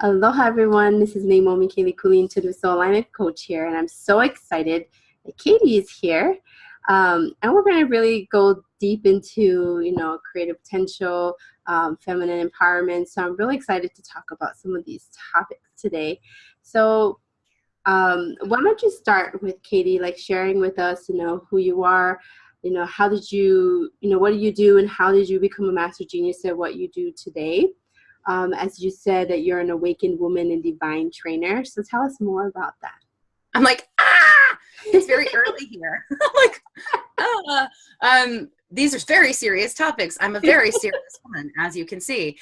Aloha everyone, this is Leimomi Keliikuli, Intuitive Soul Alignment Coach here, and I'm so excited that Katie is here. And we're going to really go deep into, creative potential, feminine empowerment. So I'm really excited to talk about some of these topics today. So why don't you start with Katie, like sharing with us, who you are, how did you, what do you do and how did you become a master genius at what you do today? As you said that you're an awakened woman and divine trainer. So tell us more about that. I'm like, it's very early here. I'm like, these are very serious topics. I'm a very serious woman, as you can see.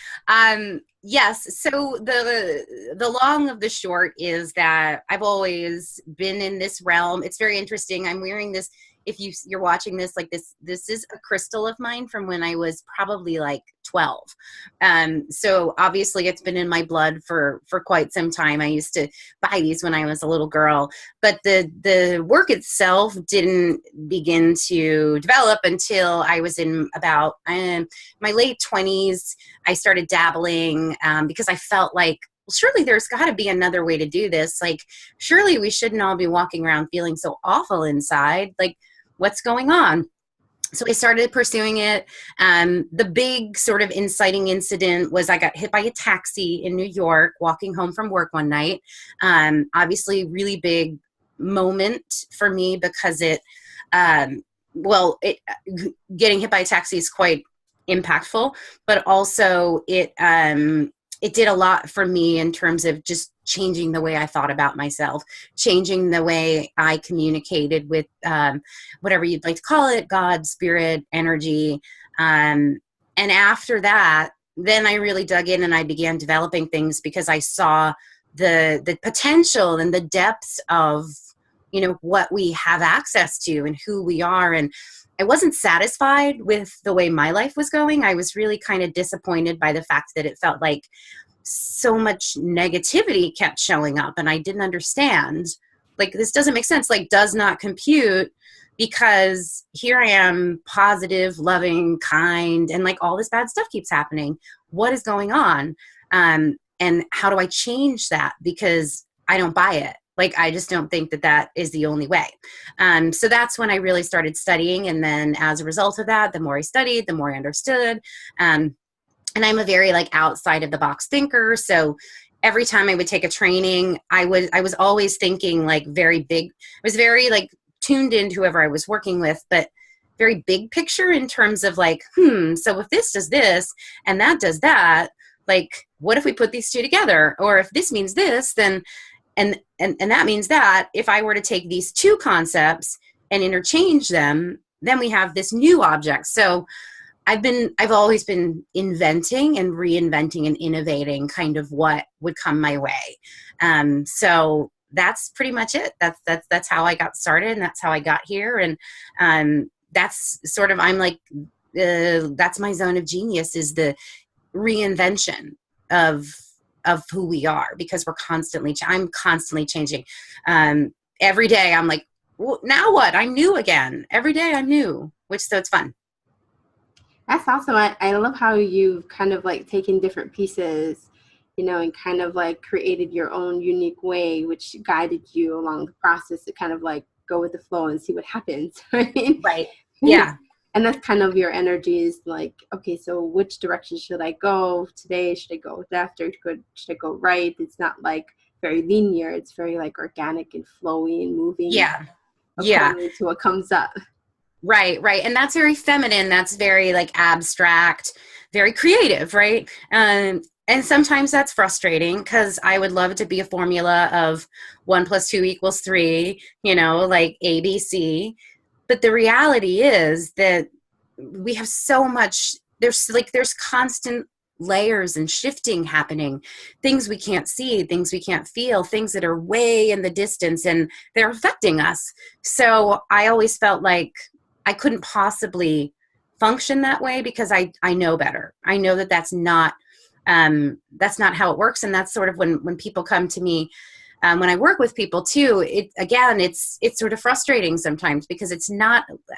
Yes. So the long of the short is that I've always been in this realm. It's very interesting. I'm wearing this. If you're watching this, like this is a crystal of mine from when I was probably like 12. So obviously it's been in my blood for quite some time. I used to buy these when I was a little girl, but the work itself didn't begin to develop until I was in about my late 20s. I started dabbling because I felt like, well, surely there's got to be another way to do this. Like, surely we shouldn't all be walking around feeling so awful inside. Like, what's going on? So I started pursuing it. The big sort of inciting incident was I got hit by a taxi in New York, walking home from work one night. Obviously, really big moment for me because getting hit by a taxi is quite impactful, but also it did a lot for me in terms of just changing the way I thought about myself, changing the way I communicated with whatever you'd like to call it, God, spirit, energy. And after that, then I really dug in and I began developing things because I saw the potential and the depths of, what we have access to and who we are. And I wasn't satisfied with the way my life was going. I was really kind of disappointed by the fact that it felt like so much negativity kept showing up and I didn't understand. Like, this doesn't make sense. Like, does not compute, because here I am, positive, loving, kind, and like all this bad stuff keeps happening. What is going on? And how do I change that? Because I don't buy it. Like, I just don't think that is the only way. So that's when I really started studying. And then as a result of that, the more I studied, the more I understood. And I'm a very like outside of the box thinker. So every time I would take a training, I was always thinking like very big. I was very like tuned into whoever I was working with, but very big picture in terms of like, so if this does this and that does that, like, what if we put these two together? Or if this means this, then and that means that if I were to take these two concepts and interchange them, then we have this new object. So I've always been inventing and reinventing and innovating kind of what would come my way. So that's pretty much it. That's how I got started, and that's how I got here. And that's sort of, I'm like, that's my zone of genius, is the reinvention of who we are, because I'm constantly changing. Every day I'm like, well, now what? I'm new again. Every day I'm new, so it's fun. That's awesome. I love how you've kind of like taken different pieces, and kind of like created your own unique way, which guided you along the process to kind of like go with the flow and see what happens. Right. Right. Yeah. And that's kind of your energy, is like, okay, so which direction should I go today? Should I go left or should I go right? It's not like very linear. It's very like organic and flowy and moving. Yeah. According to what comes up. Right. And that's very feminine. That's very like abstract, very creative, right? And sometimes that's frustrating, because I would love it to be a formula of 1 + 2 = 3, like ABC. But the reality is that we have so much, there's constant layers and shifting happening, things we can't see, things we can't feel, things that are way in the distance, and they're affecting us. So I always felt like I couldn't possibly function that way, because I know better. I know that's not how it works. And that's sort of when people come to me when I work with people too, it's sort of frustrating sometimes because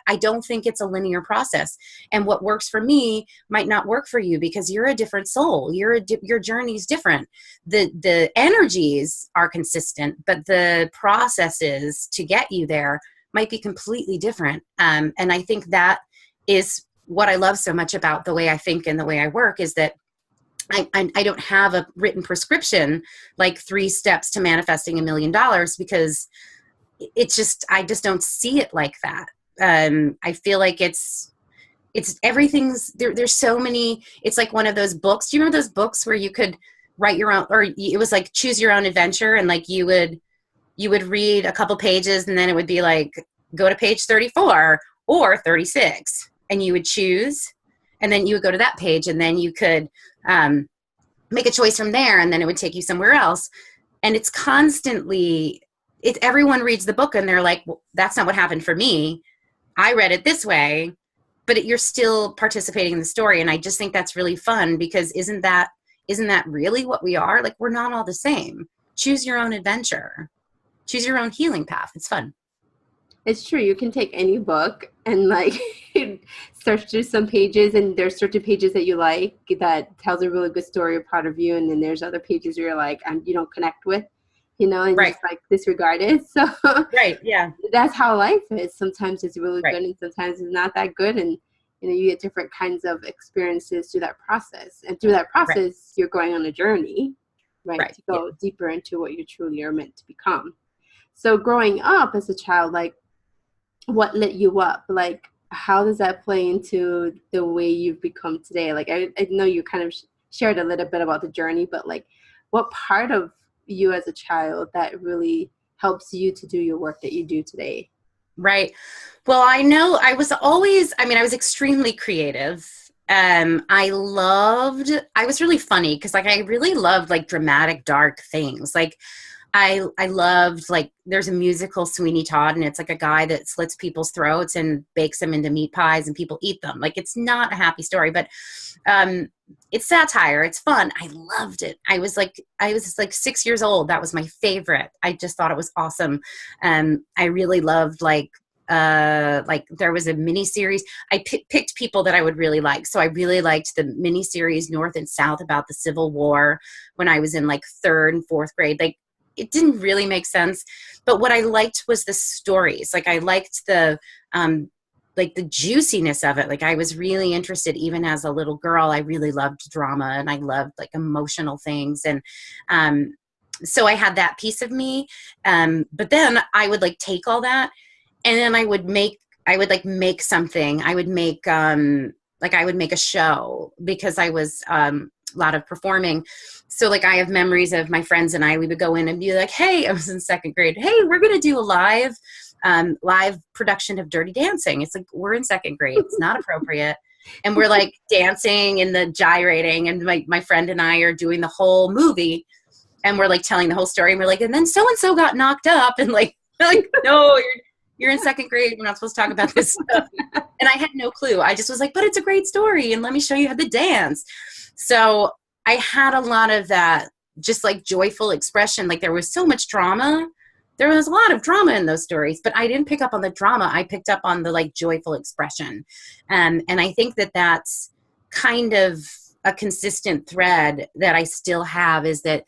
I don't think it's a linear process. And what works for me might not work for you because you're a different soul. Your journey's different. The energies are consistent, but the processes to get you there might be completely different. And I think that is what I love so much about the way I think and the way I work, is that I don't have a written prescription, like 3 steps to manifesting $1 million, because I just don't see it like that. I feel like it's everything's there. There's so many, it's like one of those books. Do you remember those books where you could write your own, or it was like choose your own adventure, and like you would read a couple pages and then it would be like, go to page 34 or 36, and you would choose, and then you would go to that page, and then you could make a choice from there, and then it would take you somewhere else. And it's constantly, everyone reads the book and they're like, well, that's not what happened for me. I read it this way, but you're still participating in the story. And I just think that's really fun, because isn't that really what we are? Like, we're not all the same. Choose your own adventure. Choose your own healing path. It's fun. It's true. You can take any book and like search through some pages, and there's certain pages that you like that tells a really good story or part of you, and then there's other pages you're like, you don't connect with, and right. just like disregard it. So right, yeah, that's how life is. Sometimes it's really right. good, and sometimes it's not that good, and you get different kinds of experiences through that process, and through that process, right, you're going on a journey, right, to go deeper into what you truly are meant to become. So growing up as a child, like, what lit you up? Like, how does that play into the way you've become today? Like, I know you kind of shared a little bit about the journey, but like, what part of you as a child that really helps you to do your work that you do today? Right. Well, I know I was extremely creative. I was really funny because like I really loved like dramatic, dark things. Like I loved, like, there's a musical, Sweeney Todd, and it's like a guy that slits people's throats and bakes them into meat pies and people eat them. Like, it's not a happy story, but it's satire. It's fun. I loved it. I was like 6 years old. That was my favorite. I just thought it was awesome. I really loved like there was a mini series. I picked people that I would really like. So I really liked the mini series North and South about the Civil War when I was in like 3rd and 4th grade. Like, it didn't really make sense, but what I liked was the stories. Like, I liked the juiciness of it. Like, I was really interested, even as a little girl. I really loved drama, and I loved like emotional things. And so I had that piece of me. But then I would like take all that, and then I would make something. I would make a show, because I was a lot of performing. So like, I have memories of my friends and we would go in and be like, hey, I was in 2nd grade. Hey, we're going to do a live production of Dirty Dancing. It's like, we're in 2nd grade. It's not appropriate. And we're like dancing and the gyrating, and my friend and I are doing the whole movie, and we're like telling the whole story. And we're like, and then so-and-so got knocked up, and like, no, you're in 2nd grade. We're not supposed to talk about this stuff. And I had no clue. I just was like, but it's a great story, and let me show you how to dance. So I had a lot of that, just like joyful expression. Like, there was so much drama. There was a lot of drama in those stories, but I didn't pick up on the drama. I picked up on the like joyful expression. And I think that that's kind of a consistent thread that I still have, is that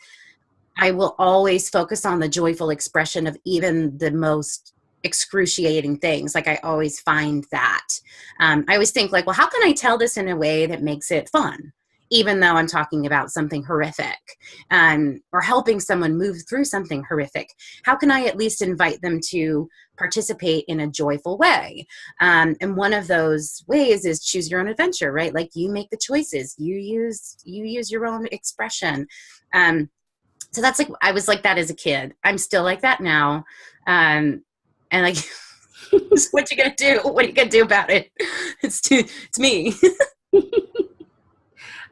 I will always focus on the joyful expression of even the most excruciating things. Like, I always find that. I always think like, well, how can I tell this in a way that makes it fun? Even though I'm talking about something horrific, or helping someone move through something horrific, how can I at least invite them to participate in a joyful way? And one of those ways is choose your own adventure, right? Like, you make the choices, you use your own expression. So that's like, I was like that as a kid. I'm still like that now. And like, what you gonna do? What are you gonna do about it? It's me.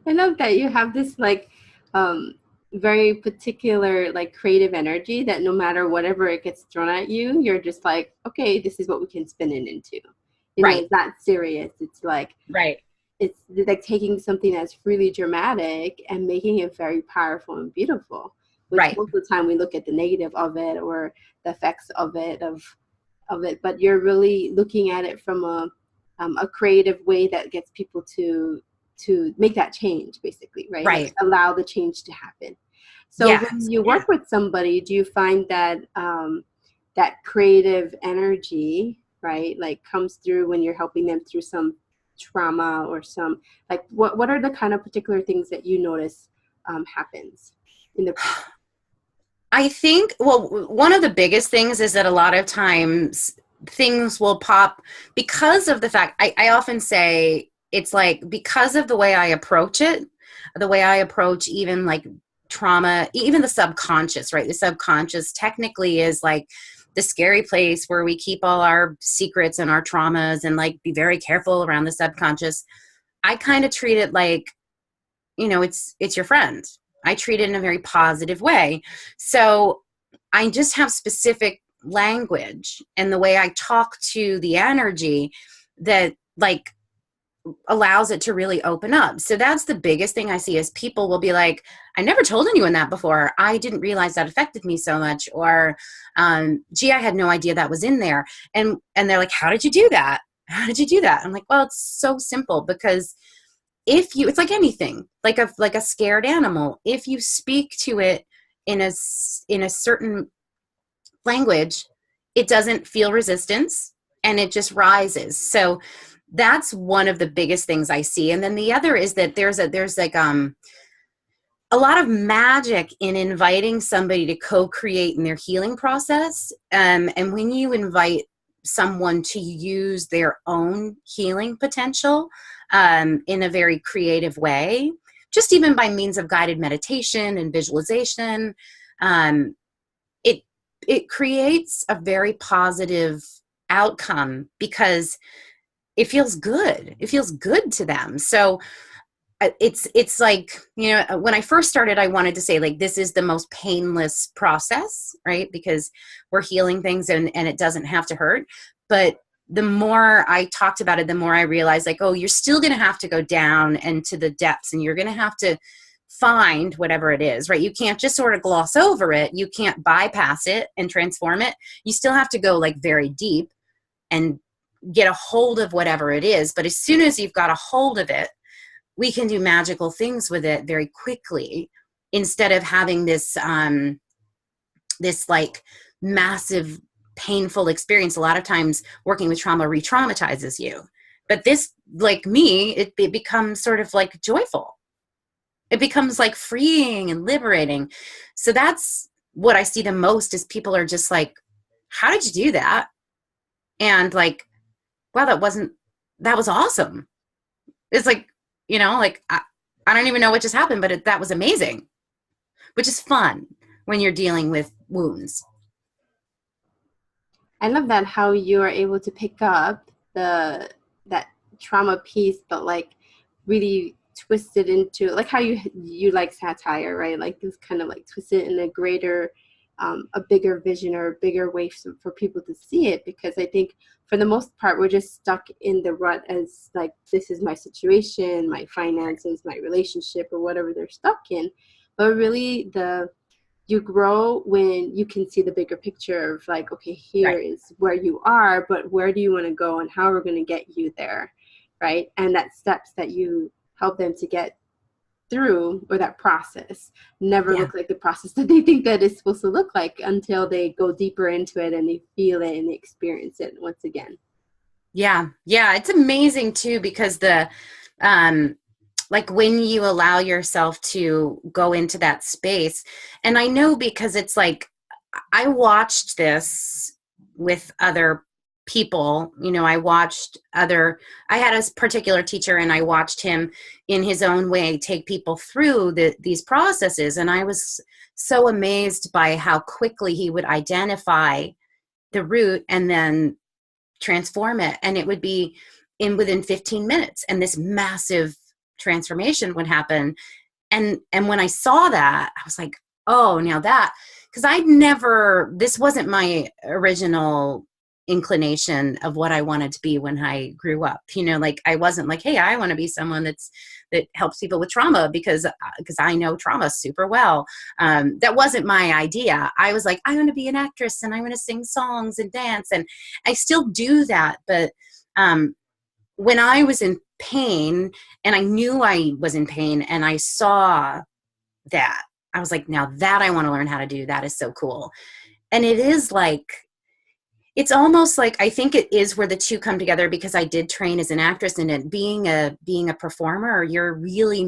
I love that you have this like very particular like creative energy that no matter whatever it gets thrown at you, you're just like, okay, this is what we can spin it into. It's not serious. It's like, it's like taking something that's really dramatic and making it very powerful and beautiful, which Right. most of the time we look at the negative of it or the effects of it, but you're really looking at it from a creative way that gets people to make that change, basically, right? Like Right. allow the change to happen. So Yeah. when you Yeah. work with somebody, do you find that that creative energy, right, like comes through when you're helping them through some trauma or some, like what are the kind of particular things that you notice happens in the process? I think, well, one of the biggest things is that a lot of times things will pop because of the fact, I often say it's like because of the way I approach it, the way I approach even like trauma, even the subconscious, right? The subconscious technically is like the scary place where we keep all our secrets and our traumas and like be very careful around the subconscious. I kind of treat it like, it's your friend. I treat it in a very positive way. So I just have specific language and the way I talk to the energy that like allows it to really open up. So that's the biggest thing I see is people will be like, I never told anyone that before. I didn't realize that affected me so much. Or, gee, I had no idea that was in there. And they're like, how did you do that? How did you do that? I'm like, well, it's so simple because it's like anything, like a scared animal. If you speak to it in a certain language, it doesn't feel resistance and it just rises. So that's one of the biggest things I see. And then the other is that there's like a lot of magic in inviting somebody to co-create in their healing process. And when you invite someone to use their own healing potential in a very creative way, just even by means of guided meditation and visualization, um, it creates a very positive outcome because it feels good. It feels good to them. So it's like, when I first started, I wanted to say like, this is the most painless process, right? Because we're healing things and it doesn't have to hurt. But the more I talked about it, the more I realized like, oh, you're still going to have to go down into the depths and you're going to have to find whatever it is, right? You can't just sort of gloss over it. You can't bypass it and transform it. You still have to go like very deep and get a hold of whatever it is. But as soon as you've got a hold of it, we can do magical things with it very quickly instead of having this this like massive painful experience. A lot of times working with trauma re-traumatizes you, but this, like me, it becomes sort of like joyful. It becomes like freeing and liberating. So that's what I see the most is people are just like, how did you do that? And like, wow, that was awesome. It's like, like I don't even know what just happened, but that was amazing, which is fun when you're dealing with wounds. I love that how you are able to pick up that trauma piece, but like really twist it into like how you like satire, right? Like this kind of like twist it in a greater, a bigger vision or a bigger way for people to see it. Because I think for the most part we're just stuck in the rut as like, this is my situation, my finances, my relationship, or whatever they're stuck in. But really you grow when you can see the bigger picture of like, okay, here Right. is where you are, but where do you want to go and how we're going to get you there, right? And that steps that you help them to get through, or that process never Yeah. look like the process that they think that it's supposed to look like until they go deeper into it and they feel it and they experience it once again. Yeah. Yeah. It's amazing too, because like when you allow yourself to go into that space, and I know because it's like, I watched this with other people, I had a particular teacher and I watched him in his own way take people through these processes. And I was so amazed by how quickly he would identify the root and then transform it. And it would be within 15 minutes. And this massive transformation would happen. And when I saw that, I was like, oh, now that, because this wasn't my original inclination of what I wanted to be when I grew up. Like I wasn't like, hey, I want to be someone that's that helps people with trauma because I know trauma super well. That wasn't my idea. I was like, I want to be an actress and I want to sing songs and dance. And I still do that. But when I was in pain and I knew I was in pain and I saw that, I was like, now that I want to learn how to do, that is so cool. And it is like, it's almost like, I think it is where the two come together, because I did train as an actress, and it being a performer, you're really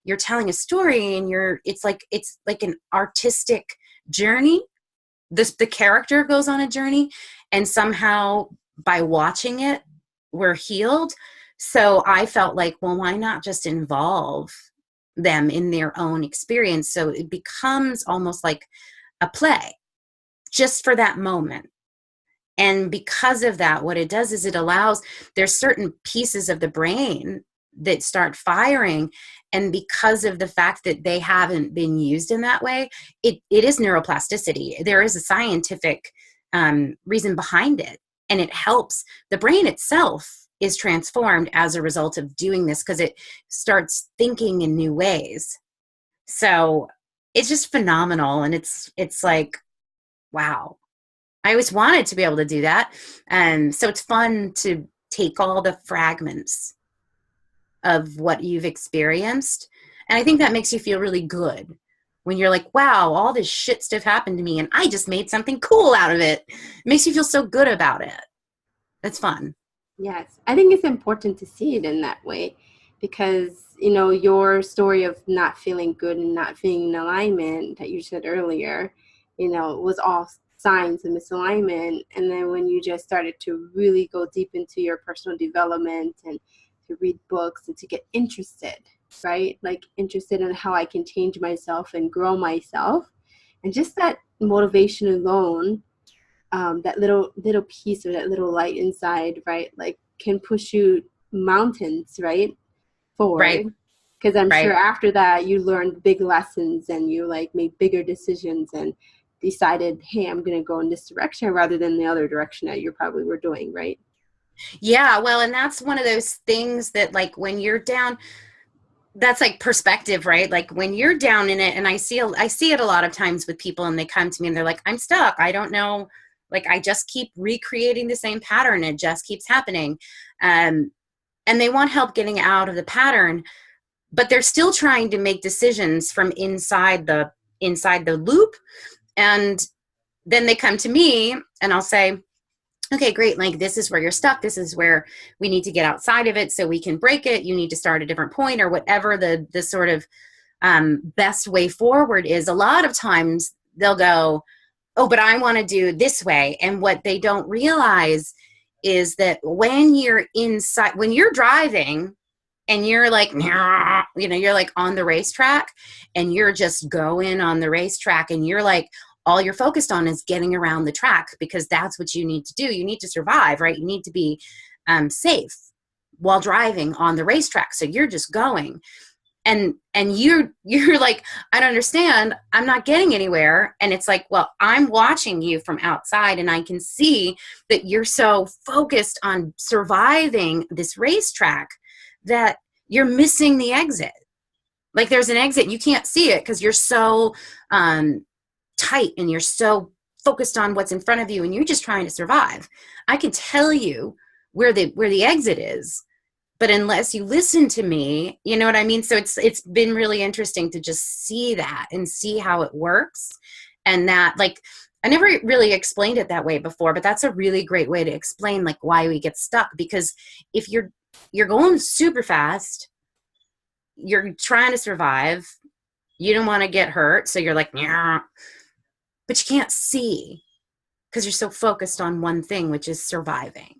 you're telling a story, and it's like an artistic journey. The character goes on a journey, and somehow by watching it, we're healed. So I felt like, well, why not just involve them in their own experience? So it becomes almost like a play just for that moment. And because of that, what it does is it allows, there's certain pieces of the brain that start firing. And because of the fact that they haven't been used in that way, it is neuroplasticity. There is a scientific reason behind it. And it helps. The brain itself is transformed as a result of doing this, because it starts thinking in new ways. So it's just phenomenal. And it's like, wow. I always wanted to be able to do that. And so it's fun to take all the fragments of what you've experienced. And I think that makes you feel really good when you're like, wow, all this shit stuff happened to me and I just made something cool out of it. It makes you feel so good about it. It's fun. Yes, I think it's important to see it in that way, because, you know, your story of not feeling good and not feeling in alignment that you said earlier, you know, was all signs of misalignment. And then when you just started to really go deep into your personal development and to read books and to get interested, right? Like interested in how I can change myself and grow myself. And just that motivation alone, that little piece or that little light inside, right? Like can push you mountains, right? Forward. Right. Because I'm Right. sure after that you learned big lessons and you like made bigger decisions and decided, hey, I'm going to go in this direction rather than the other direction that you probably were doing, right? Yeah, well, and that's one of those things that, like, when you're down, that's like perspective, right? Like when you're down in it, and I see it a lot of times with people, and they come to me and they're like, I'm stuck. I don't know. Like, I just keep recreating the same pattern. It just keeps happening. And they want help getting out of the pattern, but they're still trying to make decisions from inside the loop. And then they come to me and I'll say, okay, great. Like, this is where you're stuck. This is where we need to get outside of it so we can break it. You need to start a different point, or whatever the sort of best way forward is. A lot of times they'll go, oh, but I want to do this way. And what they don't realize is that when you're inside, when you're driving and you're like, you know, you're like on the racetrack and you're just going on the racetrack, and you're like, all you're focused on is getting around the track, because that's what you need to do. You need to survive, right? You need to be safe while driving on the racetrack. So you're just going, and you're like, I don't understand. I'm not getting anywhere. And it's like, well, I'm watching you from outside, and I can see that you're so focused on surviving this racetrack that you're missing the exit. Like, there's an exit, you can't see it because you're so tight and you're so focused on what's in front of you, and you're just trying to survive. I can tell you where the exit is, but unless you listen to me, you know what I mean? So it's been really interesting to just see that and see how it works. And that, like, I never really explained it that way before, but that's a really great way to explain like why we get stuck. Because if you're going super fast, you're trying to survive, you don't want to get hurt, so you're like, yeah, but you can't see because you're so focused on one thing, which is surviving.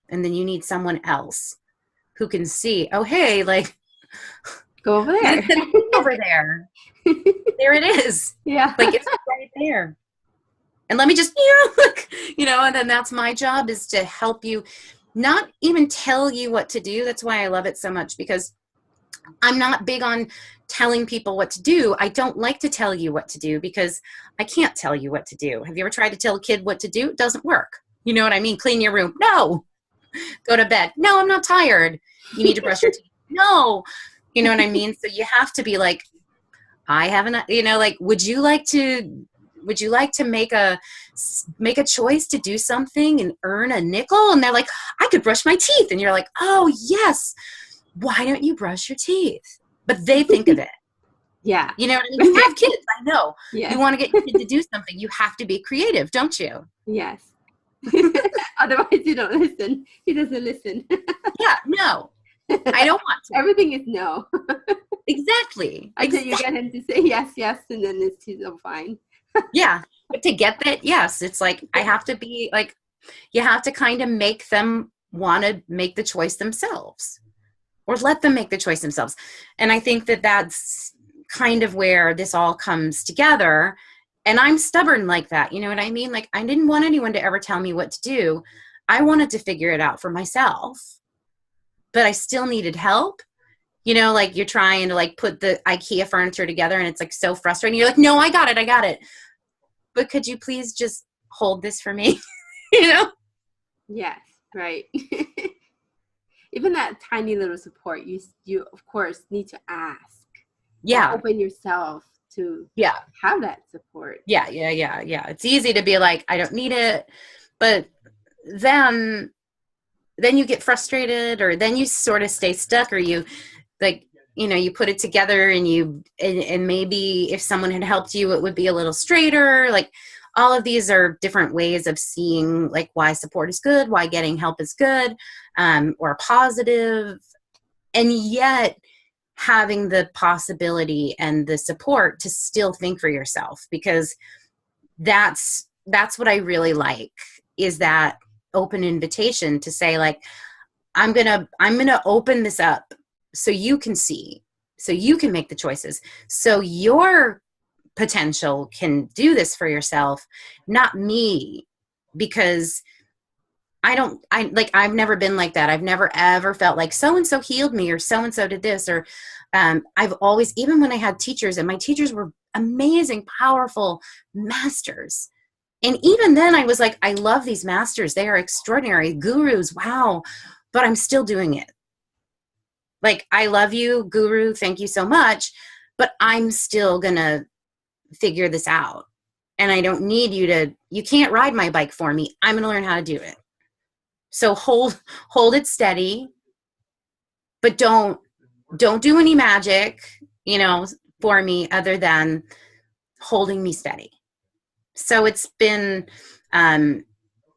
And then you need someone else who can see, oh, hey, like, go over there. Over there. There it is. Yeah. Like, it's right there. And let me just, and then that's my job, is to help you, not even tell you what to do. That's why I love it so much, because I'm not big on telling people what to do. I don't like to tell you what to do because I can't tell you what to do. Have you ever tried to tell a kid what to do? It doesn't work. You know what I mean? Clean your room. No. Go to bed. No, I'm not tired. You need to brush your teeth. No, you know what I mean? So you have to be like, I haven't, you know, like, would you like to make a choice to do something and earn a nickel? And they're like, I could brush my teeth. And you're like, oh yes. Why don't you brush your teeth? But they think of it. Yeah. You know what I mean? You have kids. I know. Yeah. You want to get your kid to do something. You have to be creative, don't you? Yes. Otherwise you don't listen. He doesn't listen. Yeah. No, I don't want to. Everything is no. Exactly. Until you get him to say yes, yes, and then it's so fine. Yeah. But to get that, yes, it's like, I have to be like, you have to kind of make them want to make the choice themselves, or let them make the choice themselves. And I think that that's kind of where this all comes together. And I'm stubborn like that. You know what I mean? Like, I didn't want anyone to ever tell me what to do. I wanted to figure it out for myself, but I still needed help. You know, like, you're trying to like put the IKEA furniture together and it's like so frustrating. You're like, no, I got it. But could you please just hold this for me? You know? Yes, right. Even that tiny little support, you of course need to ask. Yeah. Open yourself to have that support. Yeah. It's easy to be like, I don't need it. But then you get frustrated, or then you sort of stay stuck, or you like, you know, you put it together and and maybe if someone had helped you, it would be a little straighter. Like, all of these are different ways of seeing like why support is good, why getting help is good, or positive. And yet having the possibility and the support to still think for yourself, because that's what I really like, is that open invitation to say like, I'm going to open this up so you can see, so you can make the choices, so your potential can do this for yourself, not me. Because I've never been like that. I've never ever felt like so-and-so healed me, or so-and-so did this, or I've always, even when I had teachers, and my teachers were amazing, powerful masters. And even then I was like, I love these masters. They are extraordinary gurus. Wow. But I'm still doing it. Like, I love you, guru. Thank you so much. But I'm still going to figure this out. And I don't need you can't ride my bike for me. I'm going to learn how to do it. So hold it steady, but don't do any magic, you know, for me other than holding me steady. So it's been, you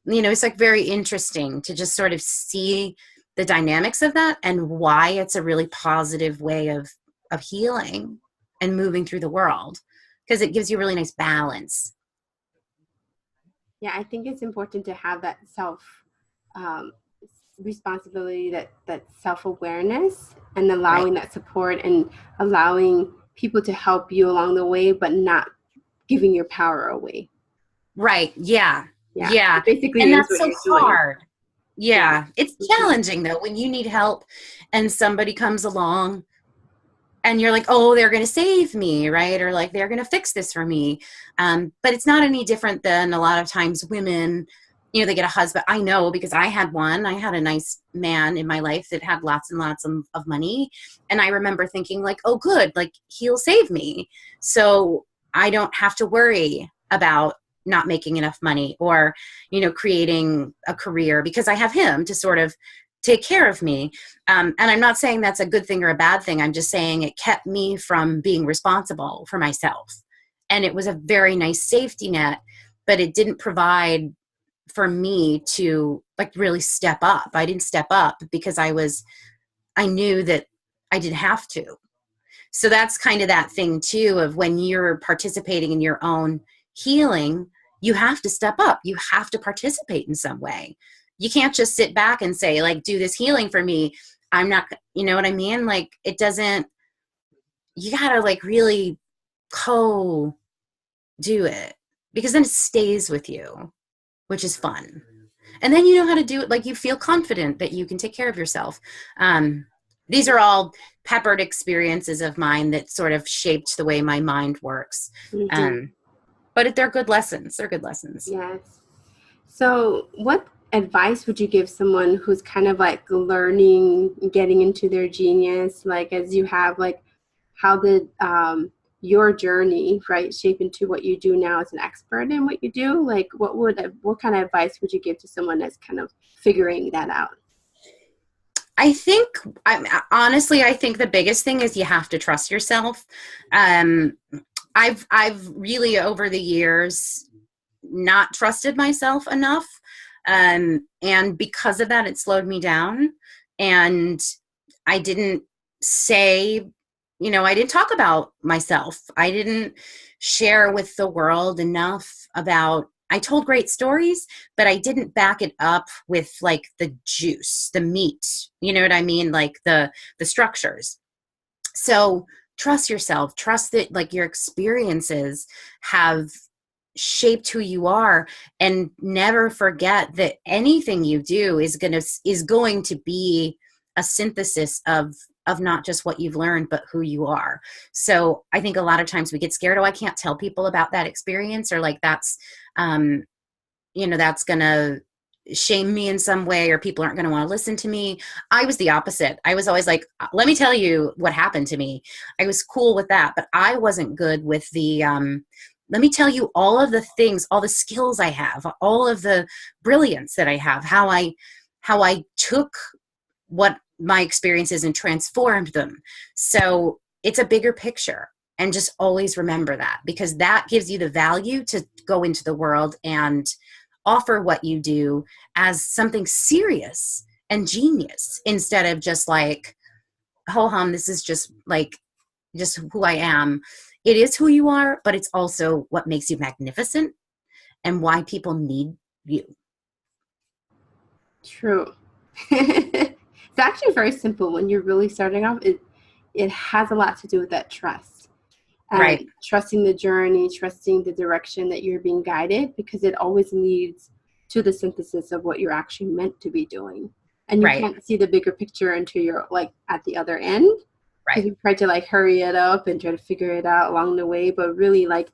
know, it's like very interesting to just sort of see the dynamics of that and why it's a really positive way of healing and moving through the world, because it gives you a really nice balance. Yeah, I think it's important to have that self responsibility, that self-awareness, and allowing that support, and allowing people to help you along the way, but not giving your power away. Right. Yeah. Basically, and that's so hard. Doing. Yeah. It's challenging though, when you need help and somebody comes along and you're like, oh, they're going to save me, right? Or like, they're going to fix this for me. But it's not any different than a lot of times women, you know, they get a husband. I know, because I had one. I had a nice man in my life that had lots and lots of money. And I remember thinking like, oh, good, like he'll save me. So I don't have to worry about not making enough money, or, you know, creating a career, because I have him to sort of take care of me. And I'm not saying that's a good thing or a bad thing. I'm just saying it kept me from being responsible for myself. And it was a very nice safety net, but it didn't provide for me to like really step up. I didn't step up because I knew that I didn't have to. So that's kind of that thing too, of when you're participating in your own healing, you have to step up. You have to participate in some way. You can't just sit back and say like, do this healing for me. I'm not, you know what I mean? Like, it doesn't, you gotta like really do it, because then it stays with you, which is fun. And then you know how to do it. Like, you feel confident that you can take care of yourself. These are all peppered experiences of mine that sort of shaped the way my mind works. But they're good lessons. They're good lessons. Yes. So what advice would you give someone who's kind of like learning, getting into their genius, like as you have, like how did your journey, right, shape into what you do now as an expert in what you do? Like what kind of advice would you give to someone that's kind of figuring that out? I think, honestly, I think the biggest thing is you have to trust yourself. Um, I've really over the years not trusted myself enough. And because of that, it slowed me down. And I didn't say, I didn't talk about myself. I didn't share with the world enough about, I told great stories, but I didn't back it up with like the juice, the meat, you know what I mean? Like the structures. So trust yourself, trust that like your experiences have shaped who you are, and never forget that anything you do is going to be a synthesis of not just what you've learned, but who you are. So I think a lot of times we get scared, oh, I can't tell people about that experience, or like that's that's gonna shame me in some way, or people aren't going to want to listen to me. I was the opposite. I was always like, let me tell you what happened to me. I was cool with that, but I wasn't good with the, let me tell you all of the things, all the skills I have, all of the brilliance that I have, how I took what my experiences and transformed them. So it's a bigger picture, and just always remember that, because that gives you the value to go into the world and offer what you do as something serious and genius, instead of just like, ho hum, this is just like, just who I am. It is who you are, but it's also what makes you magnificent and why people need you. True. It's actually very simple. When you're really starting off, it has a lot to do with that trust. And Right. trusting the journey, trusting the direction that you're being guided, because it always leads to the synthesis of what you're actually meant to be doing. And you Right. can't see the bigger picture until you're like at the other end. Because Right. you try to like hurry it up and try to figure it out along the way. But really, like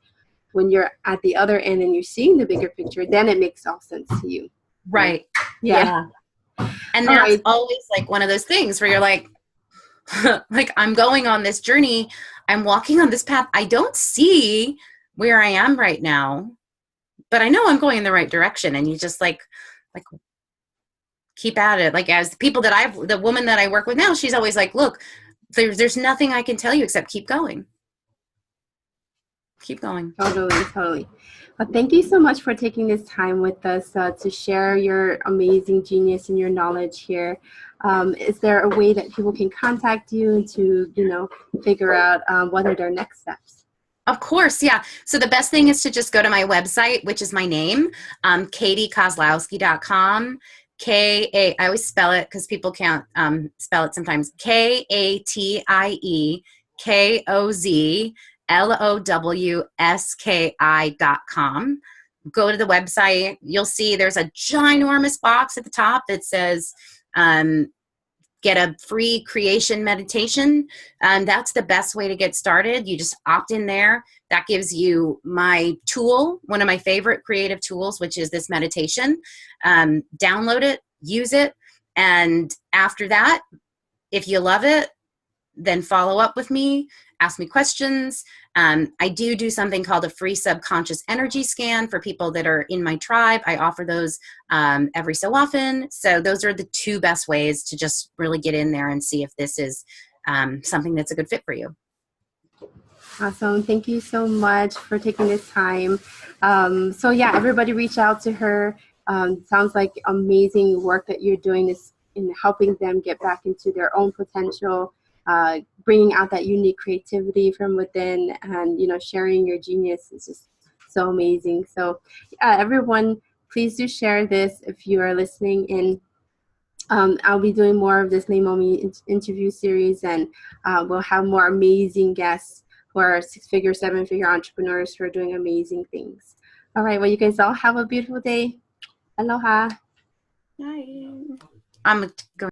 when you're at the other end and you're seeing the bigger picture, then it makes all sense to you. Right. Yeah. Yeah. And All that's right. always like one of those things where you're like, like, I'm going on this journey. I'm walking on this path. I don't see where I am right now, but I know I'm going in the right direction. And you just like keep at it. Like, as the woman that I work with now, she's always like, look, there's nothing I can tell you except keep going. Keep going. Totally, totally. Well, thank you so much for taking this time with us to share your amazing genius and your knowledge here. Is there a way that people can contact you to, figure out what are their next steps? Of course, yeah. So the best thing is to just go to my website, which is my name, katiekozlowski.com. I always spell it because people can't spell it sometimes. KatieKozlowski.com. Go to the website. You'll see there's a ginormous box at the top that says, get a free creation meditation. That's the best way to get started. You just opt in there. That gives you my tool, one of my favorite creative tools, which is this meditation. Download it, use it. And after that, if you love it, then follow up with me, ask me questions. I do something called a free subconscious energy scan for people that are in my tribe. I offer those every so often. So those are the two best ways to just really get in there and see if this is something that's a good fit for you. Awesome. Thank you so much for taking this time. So yeah, everybody reach out to her. Sounds like amazing work that you're doing this in helping them get back into their own potential, bringing out that unique creativity from within, and sharing your genius is just so amazing. So everyone, please do share this if you are listening in. I'll be doing more of this Leimomi interview series, and we'll have more amazing guests who are 6-figure, 7-figure entrepreneurs who are doing amazing things. All right, well, you guys all have a beautiful day. Aloha. Bye. I'm going